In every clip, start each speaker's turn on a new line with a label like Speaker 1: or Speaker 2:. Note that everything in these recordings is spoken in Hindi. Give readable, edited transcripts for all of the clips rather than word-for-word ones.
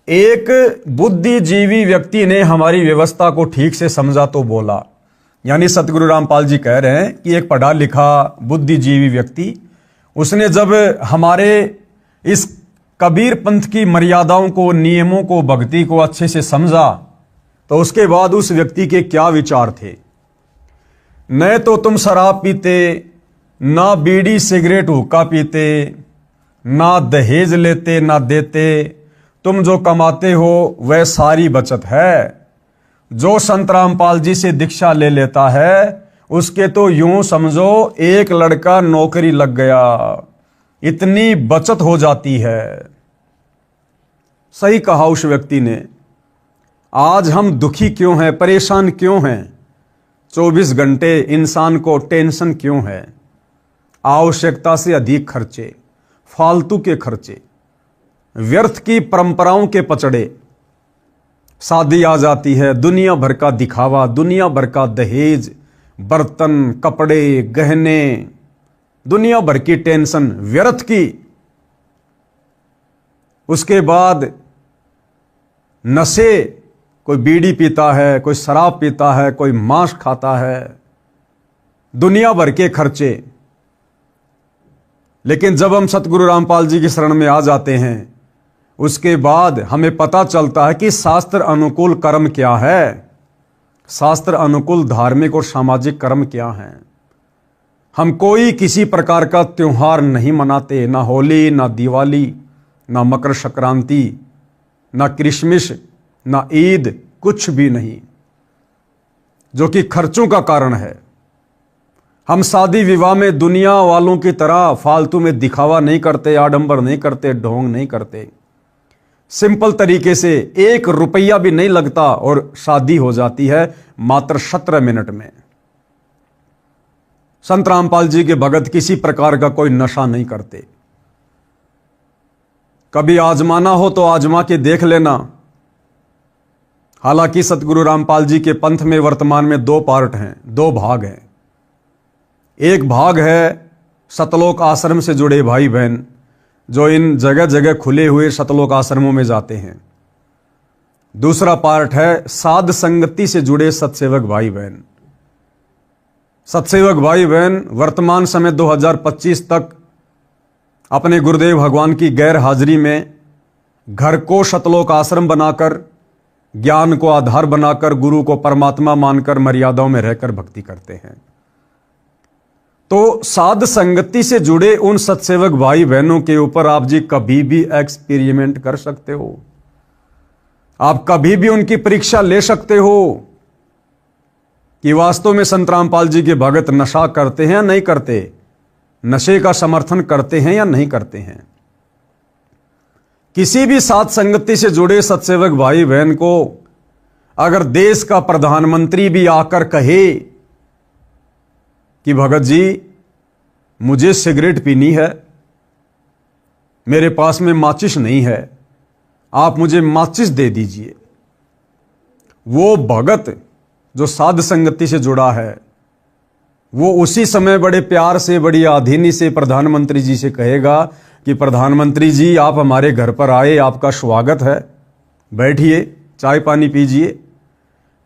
Speaker 1: एक बुद्धिजीवी व्यक्ति ने हमारी व्यवस्था को ठीक से समझा तो बोला। यानी सतगुरु रामपाल जी कह रहे हैं कि एक पढ़ा लिखा बुद्धिजीवी व्यक्ति, उसने जब हमारे इस कबीर पंथ की मर्यादाओं को, नियमों को, भक्ति को अच्छे से समझा, तो उसके बाद उस व्यक्ति के क्या विचार थे। न तो तुम शराब पीते, ना बीड़ी सिगरेट हुक्का पीते, ना दहेज लेते ना देते, तुम जो कमाते हो वह सारी बचत है। जो संत रामपाल जी से दीक्षा ले लेता है उसके तो यूं समझो एक लड़का नौकरी लग गया, इतनी बचत हो जाती है। सही कहा उस व्यक्ति ने। आज हम दुखी क्यों हैं, परेशान क्यों हैं? 24 घंटे इंसान को टेंशन क्यों है? आवश्यकता से अधिक खर्चे, फालतू के खर्चे, व्यर्थ की परंपराओं के पचड़े। शादी आ जाती है, दुनिया भर का दिखावा, दुनिया भर का दहेज, बर्तन, कपड़े, गहने, दुनिया भर की टेंशन व्यर्थ की। उसके बाद नशे, कोई बीड़ी पीता है, कोई शराब पीता है, कोई मांस खाता है, दुनिया भर के खर्चे। लेकिन जब हम सतगुरु रामपाल जी की शरण में आ जाते हैं, उसके बाद हमें पता चलता है कि शास्त्र अनुकूल कर्म क्या है, शास्त्र अनुकूल धार्मिक और सामाजिक कर्म क्या हैं। हम कोई किसी प्रकार का त्योहार नहीं मनाते, ना होली, ना दिवाली, ना मकर संक्रांति, ना क्रिसमस, ना ईद, कुछ भी नहीं, जो कि खर्चों का कारण है। हम शादी विवाह में दुनिया वालों की तरह फालतू में दिखावा नहीं करते, आडंबर नहीं करते, ढोंग नहीं करते। सिंपल तरीके से 1 रुपया भी नहीं लगता और शादी हो जाती है मात्र 17 मिनट में। संत रामपाल जी के भगत किसी प्रकार का कोई नशा नहीं करते। कभी आजमाना हो तो आजमा के देख लेना। हालांकि सतगुरु रामपाल जी के पंथ में वर्तमान में 2 पार्ट हैं, 2 भाग हैं। एक भाग है सतलोक आश्रम से जुड़े भाई बहन, जो इन जगह जगह खुले हुए सतलोक आश्रमों में जाते हैं। दूसरा पार्ट है साध संगति से जुड़े सतसेवक भाई बहन। सतसेवक भाई बहन वर्तमान समय 2025 तक अपने गुरुदेव भगवान की गैर हाजिरी में घर को सतलोक आश्रम बनाकर, ज्ञान को आधार बनाकर, गुरु को परमात्मा मानकर मर्यादाओं में रहकर भक्ति करते हैं। तो साध संगति से जुड़े उन सतसेवक भाई बहनों के ऊपर आप जी कभी भी एक्सपेरिमेंट कर सकते हो। आप कभी भी उनकी परीक्षा ले सकते हो कि वास्तव में संत रामपाल जी के भगत नशा करते हैं या नहीं करते, नशे का समर्थन करते हैं या नहीं करते हैं। किसी भी साध संगति से जुड़े सतसेवक भाई बहन को अगर देश का प्रधानमंत्री भी आकर कहे कि भगत जी मुझे सिगरेट पीनी है, मेरे पास में माचिस नहीं है, आप मुझे माचिस दे दीजिए, वो भगत जो साध संगति से जुड़ा है वो उसी समय बड़े प्यार से, बड़ी आधीनी से प्रधानमंत्री जी से कहेगा कि प्रधानमंत्री जी आप हमारे घर पर आए, आपका स्वागत है, बैठिए, चाय पानी पीजिए।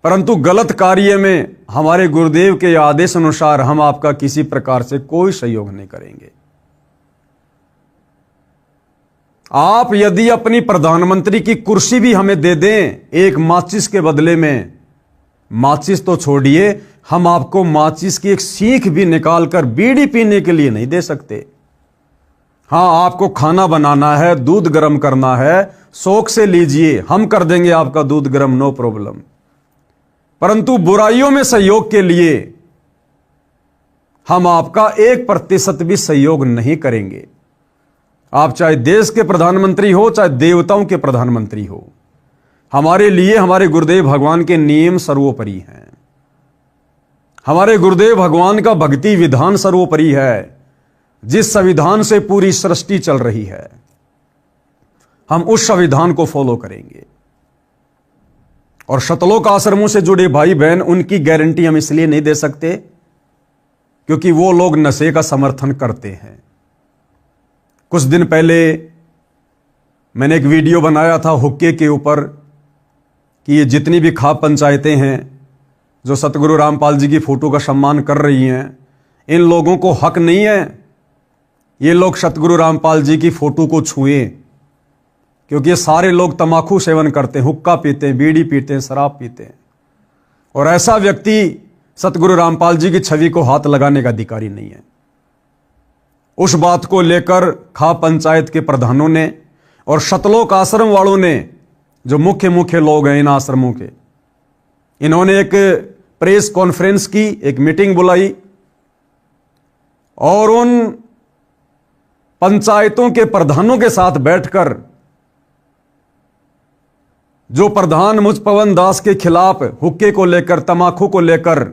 Speaker 1: परंतु गलत कार्य में हमारे गुरुदेव के आदेश अनुसार हम आपका किसी प्रकार से कोई सहयोग नहीं करेंगे। आप यदि अपनी प्रधानमंत्री की कुर्सी भी हमें दे दें एक माचिस के बदले में, माचिस तो छोड़िए, हम आपको माचिस की एक सीख भी निकालकर बीड़ी पीने के लिए नहीं दे सकते। हां, आपको खाना बनाना है, दूध गर्म करना है, शौक से लीजिए, हम कर देंगे आपका दूध गर्म, नो प्रॉब्लम। परंतु बुराइयों में सहयोग के लिए हम आपका 1% भी सहयोग नहीं करेंगे। आप चाहे देश के प्रधानमंत्री हो, चाहे देवताओं के प्रधानमंत्री हो, हमारे लिए हमारे गुरुदेव भगवान के नियम सर्वोपरि हैं। हमारे गुरुदेव भगवान का भक्ति विधान सर्वोपरि है। जिस संविधान से पूरी सृष्टि चल रही है, हम उस संविधान को फॉलो करेंगे। और सतलोक आश्रमों से जुड़े भाई बहन, उनकी गारंटी हम इसलिए नहीं दे सकते क्योंकि वो लोग नशे का समर्थन करते हैं। कुछ दिन पहले मैंने एक वीडियो बनाया था हुक्के के ऊपर कि ये जितनी भी खाप पंचायतें हैं जो सतगुरु रामपाल जी की फोटो का सम्मान कर रही हैं, इन लोगों को हक नहीं है ये लोग सतगुरु रामपाल जी की फोटो को छुएं, क्योंकि ये सारे लोग तमाकू सेवन करते हैं, हुक्का पीते हैं, बीड़ी पीते हैं, शराब पीते हैं, और ऐसा व्यक्ति सतगुरु रामपाल जी की छवि को हाथ लगाने का अधिकारी नहीं है। उस बात को लेकर खाप पंचायत के प्रधानों ने और शतलोक आश्रम वालों ने, जो मुख्य मुख्य लोग हैं इन आश्रमों के, इन्होंने एक प्रेस कॉन्फ्रेंस की, एक मीटिंग बुलाई और उन पंचायतों के प्रधानों के साथ बैठकर जो प्रधान मुझ पवन दास के खिलाफ हुक्के को लेकर, तमाकू को लेकर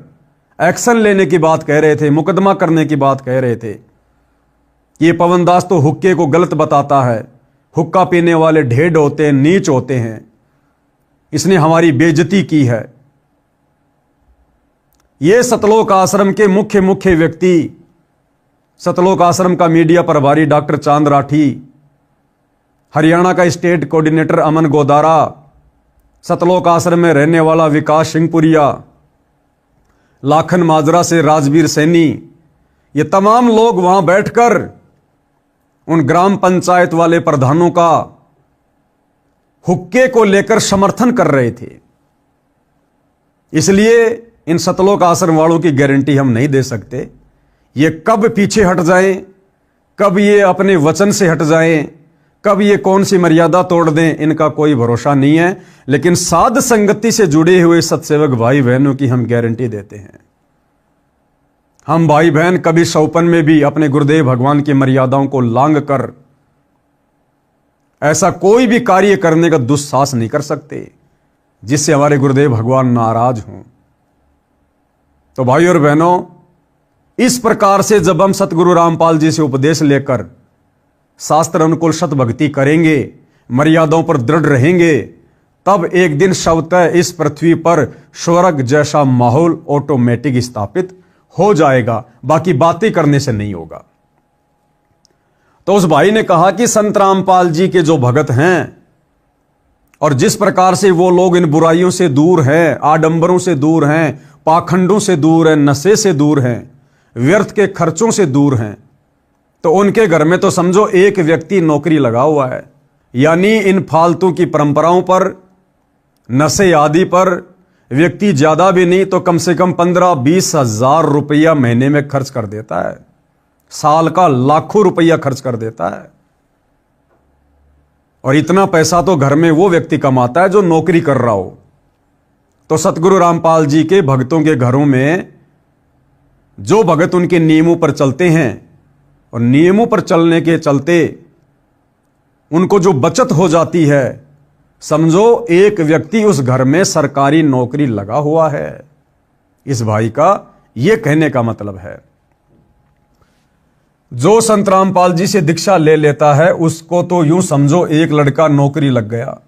Speaker 1: एक्शन लेने की बात कह रहे थे, मुकदमा करने की बात कह रहे थे कि ये पवन दास तो हुक्के को गलत बताता है, हुक्का पीने वाले ढेड होते हैं, नीच होते हैं, इसने हमारी बेइज्जती की है। ये सतलोक आश्रम के मुख्य मुख्य व्यक्ति, सतलोक आश्रम का मीडिया प्रभारी डॉक्टर चांद राठी, हरियाणा का स्टेट कोऑर्डिनेटर अमन गोदारा, सतलोक आश्रम में रहने वाला विकास सिंहपुरिया, लाखन माजरा से राजवीर सैनी, ये तमाम लोग वहां बैठकर उन ग्राम पंचायत वाले प्रधानों का हुक्के को लेकर समर्थन कर रहे थे। इसलिए इन सतलोक आश्रम वालों की गारंटी हम नहीं दे सकते। ये कब पीछे हट जाएं, कब ये अपने वचन से हट जाएं, कब ये कौन सी मर्यादा तोड़ दें, इनका कोई भरोसा नहीं है। लेकिन साध संगति से जुड़े हुए सत्सेवक भाई बहनों की हम गारंटी देते हैं। हम भाई बहन कभी सौपन में भी अपने गुरुदेव भगवान की मर्यादाओं को लांघ कर ऐसा कोई भी कार्य करने का दुस्साहस नहीं कर सकते जिससे हमारे गुरुदेव भगवान नाराज हों। तो भाई और बहनों, इस प्रकार से जब हम सतगुरु रामपाल जी से उपदेश लेकर शास्त्र अनुकूल सत भक्ति करेंगे, मर्यादाओं पर दृढ़ रहेंगे, तब एक दिन स्वतः इस पृथ्वी पर स्वर्ग जैसा माहौल ऑटोमेटिक स्थापित हो जाएगा। बाकी बातें करने से नहीं होगा। तो उस भाई ने कहा कि संत रामपाल जी के जो भगत हैं और जिस प्रकार से वो लोग इन बुराइयों से दूर हैं, आडंबरों से दूर हैं, पाखंडों से दूर हैं, नशे से दूर हैं, व्यर्थ के खर्चों से दूर हैं, तो उनके घर में तो समझो एक व्यक्ति नौकरी लगा हुआ है। यानी इन फालतू की परंपराओं पर, नशे आदि पर व्यक्ति ज्यादा भी नहीं तो कम से कम 15-20 हजार रुपया महीने में खर्च कर देता है, साल का लाखों रुपया खर्च कर देता है। और इतना पैसा तो घर में वो व्यक्ति कमाता है जो नौकरी कर रहा हो। तो सतगुरु रामपाल जी के भक्तों के घरों में जो भगत उनके नियमों पर चलते हैं और नियमों पर चलने के चलते उनको जो बचत हो जाती है, समझो एक व्यक्ति उस घर में सरकारी नौकरी लगा हुआ है। इस भाई का यह कहने का मतलब है, जो संत रामपाल जी से दीक्षा ले लेता है उसको तो यूं समझो एक लड़का नौकरी लग गया,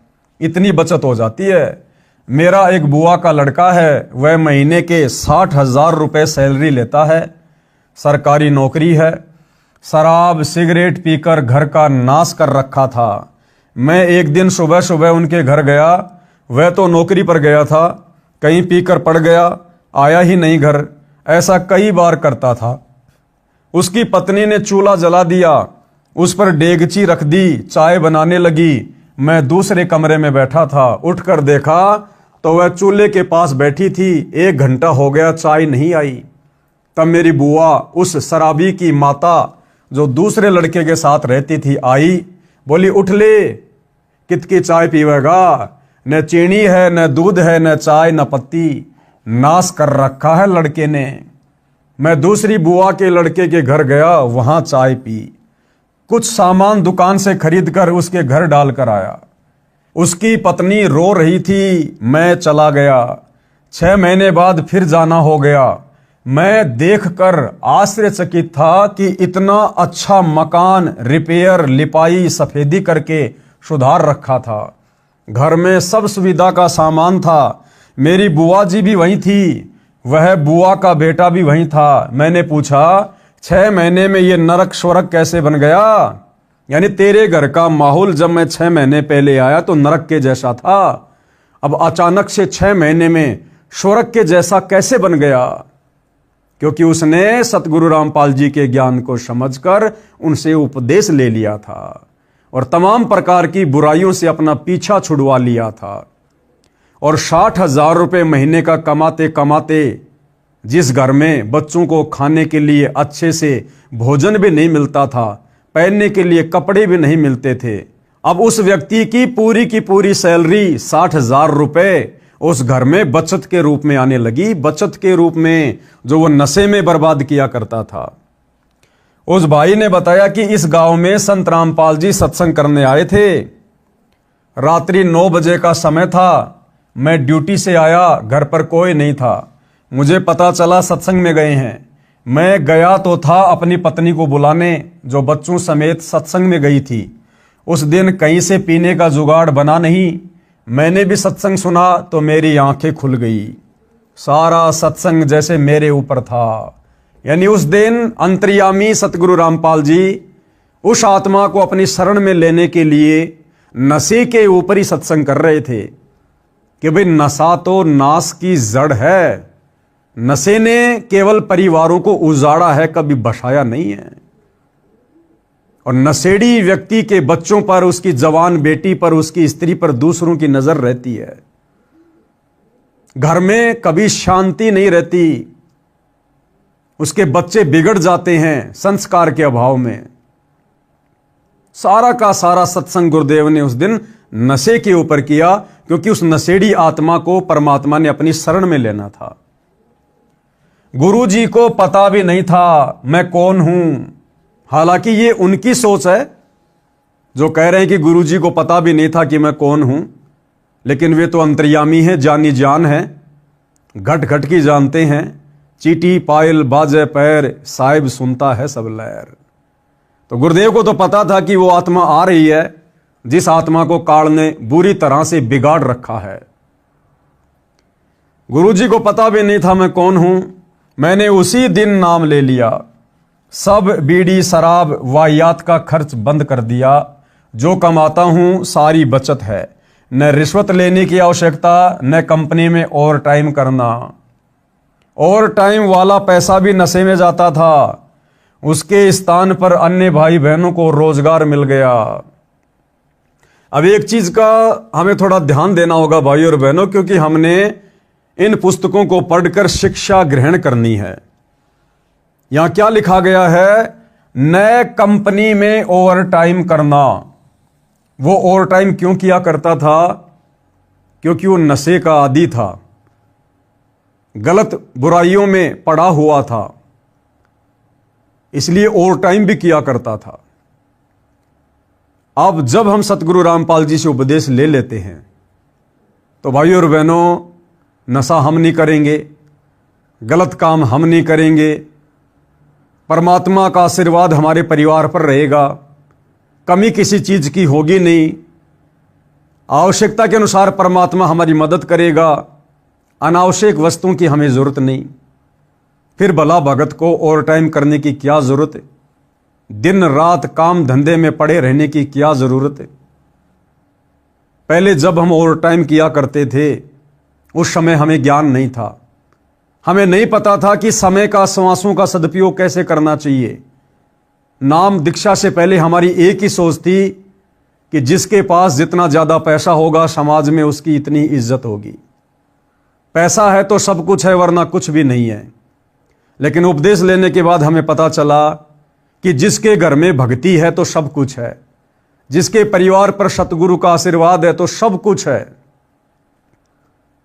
Speaker 1: इतनी बचत हो जाती है। मेरा एक बुआ का लड़का है, वह महीने के 60,000 रुपए सैलरी लेता है, सरकारी नौकरी है, शराब सिगरेट पीकर घर का नाश कर रखा था। मैं एक दिन सुबह सुबह उनके घर गया, वह तो नौकरी पर गया था, कहीं पीकर पड़ गया, आया ही नहीं घर। ऐसा कई बार करता था। उसकी पत्नी ने चूल्हा जला दिया, उस पर डेगची रख दी, चाय बनाने लगी। मैं दूसरे कमरे में बैठा था, उठकर देखा तो वह चूल्हे के पास बैठी थी। 1 घंटा हो गया, चाय नहीं आई। तब मेरी बुआ, उस शराबी की माता जो दूसरे लड़के के साथ रहती थी, आई, बोली उठ ले, कितकी चाय पीवेगा, न चीनी है, न दूध है, न चाय, न पत्ती, नाश कर रखा है लड़के ने। मैं दूसरी बुआ के लड़के के घर गया, वहां चाय पी, कुछ सामान दुकान से खरीद कर उसके घर डालकर आया। उसकी पत्नी रो रही थी, मैं चला गया। 6 महीने बाद फिर जाना हो गया। मैं देखकर आश्चर्यचकित था कि इतना अच्छा मकान रिपेयर, लिपाई, सफेदी करके सुधार रखा था। घर में सब सुविधा का सामान था। मेरी बुआ जी भी वहीं थी, वह बुआ का बेटा भी वहीं था। मैंने पूछा, 6 महीने में ये नरक स्वर्ग कैसे बन गया? यानी तेरे घर का माहौल जब मैं 6 महीने पहले आया तो नरक के जैसा था, अब अचानक से 6 महीने में स्वर्ग के जैसा कैसे बन गया? क्योंकि उसने सतगुरु रामपाल जी के ज्ञान को समझकर उनसे उपदेश ले लिया था और तमाम प्रकार की बुराइयों से अपना पीछा छुड़वा लिया था। और 60,000 रुपये महीने का कमाते कमाते जिस घर में बच्चों को खाने के लिए अच्छे से भोजन भी नहीं मिलता था, पहनने के लिए कपड़े भी नहीं मिलते थे, अब उस व्यक्ति की पूरी सैलरी 60,000 रुपये उस घर में बचत के रूप में आने लगी, बचत के रूप में जो वो नशे में बर्बाद किया करता था। उस भाई ने बताया कि इस गांव में संत रामपाल जी सत्संग करने आए थे। रात्रि 9 बजे का समय था, मैं ड्यूटी से आया, घर पर कोई नहीं था। मुझे पता चला सत्संग में गए हैं। मैं गया तो था अपनी पत्नी को बुलाने, जो बच्चों समेत सत्संग में गई थी। उस दिन कहीं से पीने का जुगाड़ बना नहीं। मैंने भी सत्संग सुना तो मेरी आंखें खुल गई। सारा सत्संग जैसे मेरे ऊपर था। यानी उस दिन अंतर्यामी सतगुरु रामपाल जी उस आत्मा को अपनी शरण में लेने के लिए नशे के ऊपर ही सत्संग कर रहे थे कि भाई नशा तो नाश की जड़ है। नशे ने केवल परिवारों को उजाड़ा है, कभी बसाया नहीं है। और नशेड़ी व्यक्ति के बच्चों पर, उसकी जवान बेटी पर, उसकी स्त्री पर दूसरों की नजर रहती है। घर में कभी शांति नहीं रहती। उसके बच्चे बिगड़ जाते हैं संस्कार के अभाव में। सारा का सारा सत्संग गुरुदेव ने उस दिन नशे के ऊपर किया, क्योंकि उस नशेड़ी आत्मा को परमात्मा ने अपनी शरण में लेना था। गुरु जी को पता भी नहीं था मैं कौन हूं। हालांकि ये उनकी सोच है जो कह रहे हैं कि गुरु जी को पता भी नहीं था कि मैं कौन हूं, लेकिन वे तो अंतर्यामी हैं, जानी जान है, घट घट की जानते हैं। चीटी पायल बाजे पैर, साहिब सुनता है सब लहर। तो गुरुदेव को तो पता था कि वो आत्मा आ रही है, जिस आत्मा को काल ने बुरी तरह से बिगाड़ रखा है। गुरु जी को पता भी नहीं था मैं कौन हूं। मैंने उसी दिन नाम ले लिया। सब बीड़ी शराब वाहियात का खर्च बंद कर दिया। जो कमाता हूं सारी बचत है। न रिश्वत लेने की आवश्यकता, न कंपनी में ओवर टाइम करना। ओवर टाइम वाला पैसा भी नशे में जाता था। उसके स्थान पर अन्य भाई बहनों को रोजगार मिल गया। अब एक चीज का हमें थोड़ा ध्यान देना होगा भाई और बहनों, क्योंकि हमने इन पुस्तकों को पढ़कर शिक्षा ग्रहण करनी है। यहां क्या लिखा गया है? नए कंपनी में ओवर टाइम करना। वो ओवर टाइम क्यों किया करता था? क्योंकि वो नशे का आदी था, गलत बुराइयों में पड़ा हुआ था, इसलिए ओवर टाइम भी किया करता था। अब जब हम सतगुरु रामपाल जी से उपदेश ले लेते हैं तो भाइयों और बहनों, नशा हम नहीं करेंगे, गलत काम हम नहीं करेंगे, परमात्मा का आशीर्वाद हमारे परिवार पर रहेगा, कमी किसी चीज की होगी नहीं, आवश्यकता के अनुसार परमात्मा हमारी मदद करेगा, अनावश्यक वस्तुओं की हमें जरूरत नहीं। फिर भला भगत को ओवर टाइम करने की क्या जरूरत है? दिन रात काम धंधे में पड़े रहने की क्या जरूरत है? पहले जब हम ओवर टाइम किया करते थे उस समय हमें ज्ञान नहीं था। हमें नहीं पता था कि समय का, श्वासों का सदुपयोग कैसे करना चाहिए। नाम दीक्षा से पहले हमारी एक ही सोच थी कि जिसके पास जितना ज्यादा पैसा होगा समाज में उसकी इतनी इज्जत होगी। पैसा है तो सब कुछ है, वरना कुछ भी नहीं है। लेकिन उपदेश लेने के बाद हमें पता चला कि जिसके घर में भक्ति है तो सब कुछ है, जिसके परिवार पर सतगुरु का आशीर्वाद है तो सब कुछ है,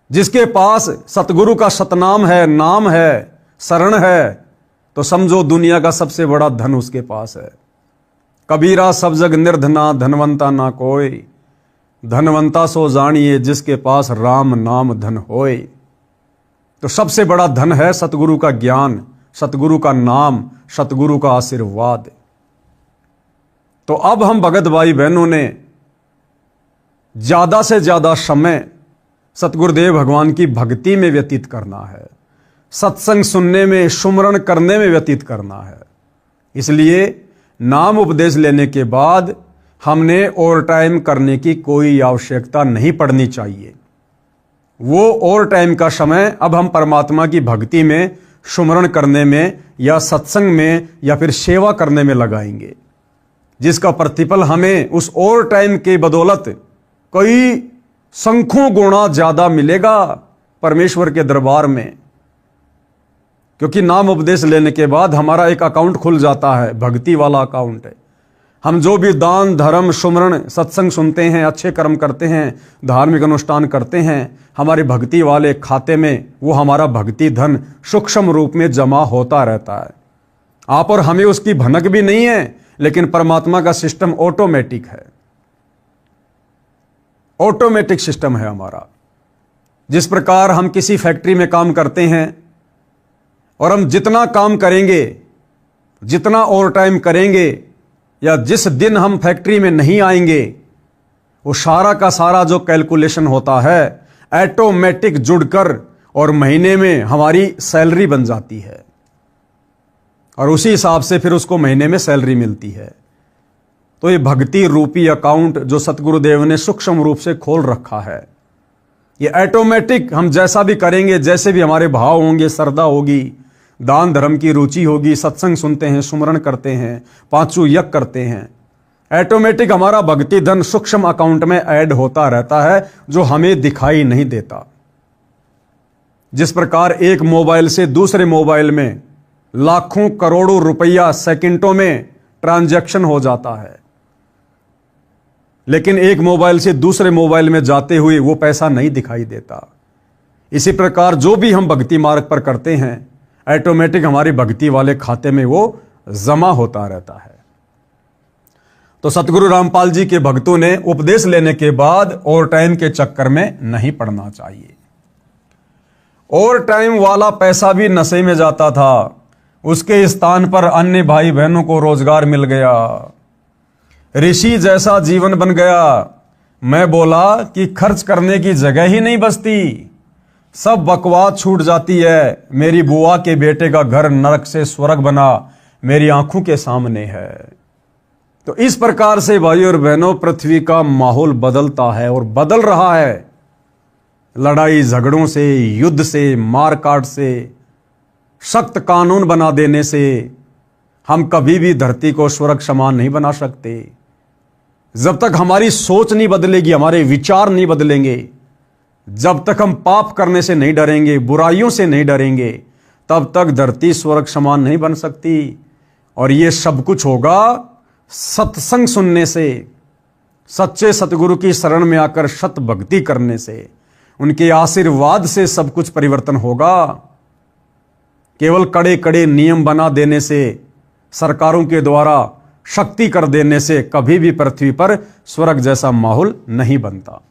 Speaker 1: जिसके पास सतगुरु का सतनाम है, नाम है, शरण है, तो समझो दुनिया का सबसे बड़ा धन उसके पास है। कबीरा सब जग निर्धना, धनवंता ना कोई, धनवंता सो जानिए जिसके पास राम नाम धन होए। तो सबसे बड़ा धन है सतगुरु का ज्ञान, सतगुरु का नाम, सतगुरु का आशीर्वाद। तो अब हम भगत भाई बहनों ने ज्यादा से ज्यादा समय सतगुरुदेव भगवान की भक्ति में व्यतीत करना है, सत्संग सुनने में, सुमरण करने में व्यतीत करना है। इसलिए नाम उपदेश लेने के बाद हमने ओवर टाइम करने की कोई आवश्यकता नहीं पड़नी चाहिए। वो ओवर टाइम का समय अब हम परमात्मा की भक्ति में, सुमरण करने में या सत्संग में या फिर सेवा करने में लगाएंगे, जिसका प्रतिफल हमें उस ओवर टाइम के बदौलत कई संख्यों गुणा ज्यादा मिलेगा परमेश्वर के दरबार में। क्योंकि नाम उपदेश लेने के बाद हमारा एक अकाउंट खुल जाता है, भक्ति वाला अकाउंट है। हम जो भी दान धर्म सुमरण सत्संग सुनते हैं, अच्छे कर्म करते हैं, धार्मिक अनुष्ठान करते हैं, हमारे भक्ति वाले खाते में वो हमारा भक्ति धन सूक्ष्म रूप में जमा होता रहता है। आप और हमें उसकी भनक भी नहीं है, लेकिन परमात्मा का सिस्टम ऑटोमेटिक है, ऑटोमेटिक सिस्टम है हमारा। जिस प्रकार हम किसी फैक्ट्री में काम करते हैं और हम जितना काम करेंगे, जितना ओवर टाइम करेंगे, या जिस दिन हम फैक्ट्री में नहीं आएंगे, वो सारा का सारा जो कैलकुलेशन होता है ऑटोमेटिक जुड़कर और महीने में हमारी सैलरी बन जाती है, और उसी हिसाब से फिर उसको महीने में सैलरी मिलती है। तो ये भक्ति रूपी अकाउंट जो सतगुरुदेव ने सूक्ष्म रूप से खोल रखा है, ये ऑटोमेटिक हम जैसा भी करेंगे, जैसे भी हमारे भाव होंगे, श्रद्धा होगी, दान धर्म की रुचि होगी, सत्संग सुनते हैं, सुमरण करते हैं, पांचों यज्ञ करते हैं, ऑटोमेटिक हमारा भक्ति धन सूक्ष्म अकाउंट में ऐड होता रहता है, जो हमें दिखाई नहीं देता। जिस प्रकार एक मोबाइल से दूसरे मोबाइल में लाखों करोड़ों रुपया सेकंडों में ट्रांजैक्शन हो जाता है, लेकिन एक मोबाइल से दूसरे मोबाइल में जाते हुए वो पैसा नहीं दिखाई देता। इसी प्रकार जो भी हम भक्ति मार्ग पर करते हैं, ऑटोमेटिक हमारी भक्ति वाले खाते में वो जमा होता रहता है। तो सतगुरु रामपाल जी के भक्तों ने उपदेश लेने के बाद ओवर टाइम के चक्कर में नहीं पड़ना चाहिए। ओवर टाइम वाला पैसा भी नशे में जाता था, उसके स्थान पर अन्य भाई बहनों को रोजगार मिल गया, ऋषि जैसा जीवन बन गया। मैं बोला कि खर्च करने की जगह ही नहीं बचती, सब बकवास छूट जाती है। मेरी बुआ के बेटे का घर नरक से स्वर्ग बना मेरी आंखों के सामने है। तो इस प्रकार से भाई और बहनों पृथ्वी का माहौल बदलता है और बदल रहा है। लड़ाई झगड़ों से, युद्ध से, मारकाट से, सख्त कानून बना देने से हम कभी भी धरती को स्वर्ग समान नहीं बना सकते। जब तक हमारी सोच नहीं बदलेगी, हमारे विचार नहीं बदलेंगे, जब तक हम पाप करने से नहीं डरेंगे, बुराइयों से नहीं डरेंगे, तब तक धरती स्वर्ग समान नहीं बन सकती। और ये सब कुछ होगा सत्संग सुनने से, सच्चे सतगुरु की शरण में आकर सत भक्ति करने से, उनके आशीर्वाद से सब कुछ परिवर्तन होगा। केवल कड़े कड़े नियम बना देने से, सरकारों के द्वारा शक्ति कर देने से कभी भी पृथ्वी पर स्वर्ग जैसा माहौल नहीं बनता।